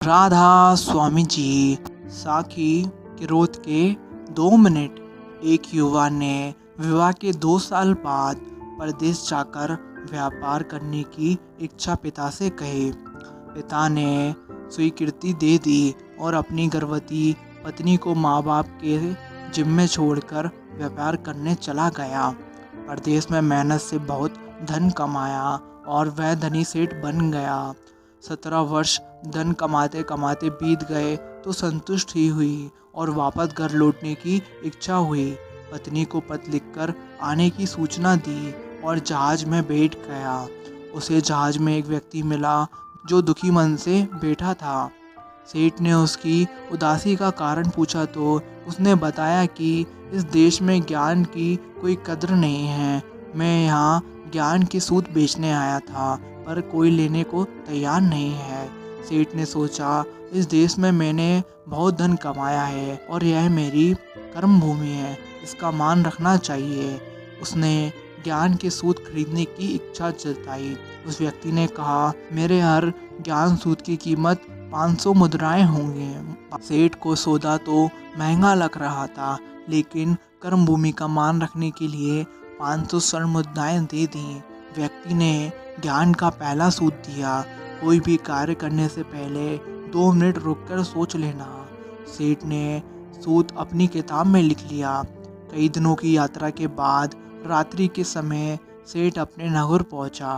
राधा स्वामी जी। साखी किरोत के 2 मिनट। एक युवा ने विवाह के 2 साल बाद परदेश जाकर व्यापार करने की इच्छा पिता से कही। पिता ने स्वीकृति दे दी और अपनी गर्भवती पत्नी को माँ बाप के जिम्मे छोड़कर व्यापार करने चला गया। परदेश में मेहनत से बहुत धन कमाया और वह धनी सेठ बन गया। 17 वर्ष धन कमाते कमाते बीत गए तो संतुष्ट ही हुई और वापस घर लौटने की इच्छा हुई। पत्नी को पत्र लिखकर आने की सूचना दी और जहाज में बैठ गया। उसे जहाज में एक व्यक्ति मिला जो दुखी मन से बैठा था। सेठ ने उसकी उदासी का कारण पूछा तो उसने बताया कि इस देश में ज्ञान की कोई कद्र नहीं है। मैं यहाँ ज्ञान की सूत बेचने आया था पर कोई लेने को तैयार नहीं है। सेठ ने सोचा, इस देश में मैंने बहुत धन कमाया है और यह मेरी कर्म भूमि है, इसका मान रखना चाहिए। उसने ज्ञान के सूत खरीदने की इच्छा जताई। उस व्यक्ति ने कहा, मेरे हर ज्ञान सूत की कीमत 500 मुद्राएं होंगी। सेठ को सौदा तो महंगा लग रहा था, लेकिन कर्म भूमि का मान रखने के लिए 500 स्वर्ण मुद्राएं दे दी। व्यक्ति ने ज्ञान का पहला सूत दिया। कोई भी कार्य करने से पहले 2 मिनट रुककर सोच लेना। सेठ ने सूत अपनी किताब में लिख लिया। कई दिनों की यात्रा के बाद रात्रि के समय सेठ अपने नगर पहुंचा।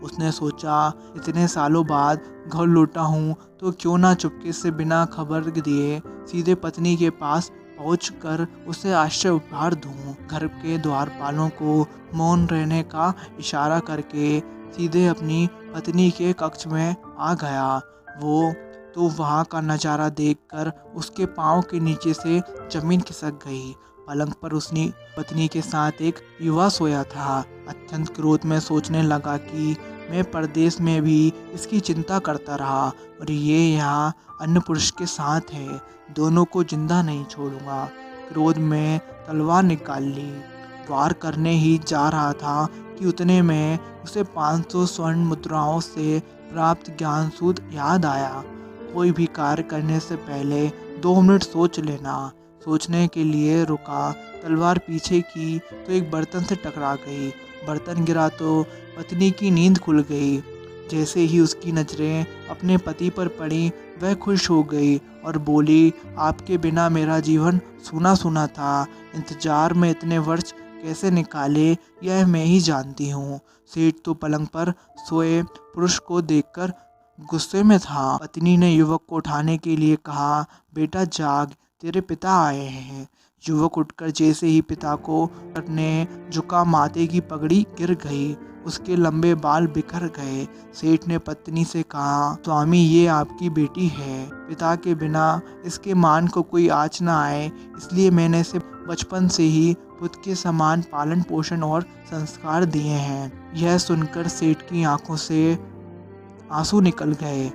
उसने सोचा, इतने सालों बाद घर लौटा हूँ तो क्यों ना चुपके से बिना खबर दिए सीधे पत्नी के पास पहुंचकर उसे आश्चर्य उपहार दूं। घर के द्वारपालों को मौन रहने का इशारा करके सीधे अपनी पत्नी के कक्ष में आ गया। वो तो वहाँ का नज़ारा देखकर उसके पाँव के नीचे से जमीन खिसक गई। पलंग पर उसकी पत्नी के साथ एक युवा सोया था। अत्यंत क्रोध में सोचने लगा कि मैं परदेश में भी इसकी चिंता करता रहा और ये यहाँ अन्य पुरुष के साथ है, दोनों को जिंदा नहीं छोड़ूंगा। क्रोध में तलवार निकाल ली। वार करने ही जा रहा था कि उतने में उसे 500 स्वर्ण मुद्राओं से प्राप्त ज्ञान सूत्र याद आया। कोई भी कार्य करने से पहले 2 मिनट सोच लेना। सोचने के लिए रुका, तलवार पीछे की तो एक बर्तन से टकरा गई। बर्तन गिरा तो पत्नी की नींद खुल गई। जैसे ही उसकी नज़रें अपने पति पर पड़ी, वह खुश हो गई और बोली, आपके बिना मेरा जीवन सूना सूना था। इंतजार में इतने वर्ष कैसे निकाले यह मैं ही जानती हूँ। सेठ तो पलंग पर सोए पुरुष को देखकर गुस्से में था। पत्नी ने युवक को उठाने के लिए कहा, बेटा जाग, तेरे पिता आए हैं। युवक उठकर जैसे ही पिता को करने झुका, माथे की पगड़ी गिर गई। उसके लंबे बाल बिखर गए। सेठ ने पत्नी से कहा, स्वामी ये आपकी बेटी है। पिता के बिना इसके मान को कोई आँच न आए, इसलिए मैंने इसे बचपन से ही पुत्र के समान पालन पोषण और संस्कार दिए हैं। यह सुनकर सेठ की आंखों से आंसू निकल गए।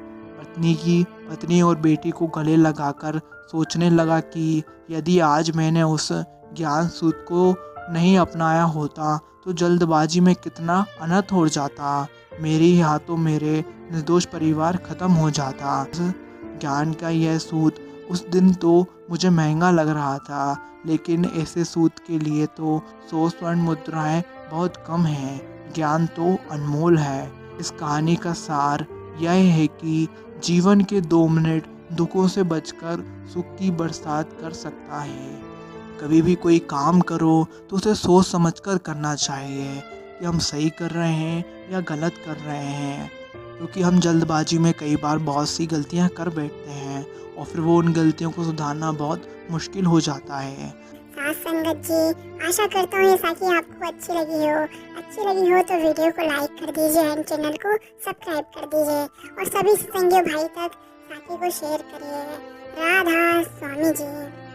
पत्नी और बेटी को गले लगाकर सोचने लगा कि यदि आज मैंने उस ज्ञान सूत्र को नहीं अपनाया होता तो जल्दबाजी में कितना अनर्थ हो जाता। मेरे ही हाथों मेरे निर्दोष परिवार खत्म हो जाता। ज्ञान का यह सूत उस दिन तो मुझे महंगा लग रहा था, लेकिन ऐसे सूत के लिए तो 100 स्वर्ण मुद्राएं बहुत कम हैं। ज्ञान तो अनमोल है। इस कहानी का सार यह है कि जीवन के 2 मिनट दुखों से बचकर सुख की बरसात कर सकता है। कभी भी कोई काम करो तो उसे सोच समझकर करना चाहिए कि हम सही कर रहे हैं या गलत कर रहे हैं, क्योंकि हम जल्दबाजी में कई बार बहुत सी गलतियां कर बैठते हैं और फिर वो उन गलतियों को सुधारना बहुत मुश्किल हो जाता है। साथ संगत जी, आशा करता हूँ ये साखी आपको अच्छी लगी हो तो वीडियो को लाइक कर दीजिए एंड चैनल को सब्सक्राइब कर दीजिए और सभी संगियों भाई तक साखी को शेयर करिए। राधा स्वामी जी।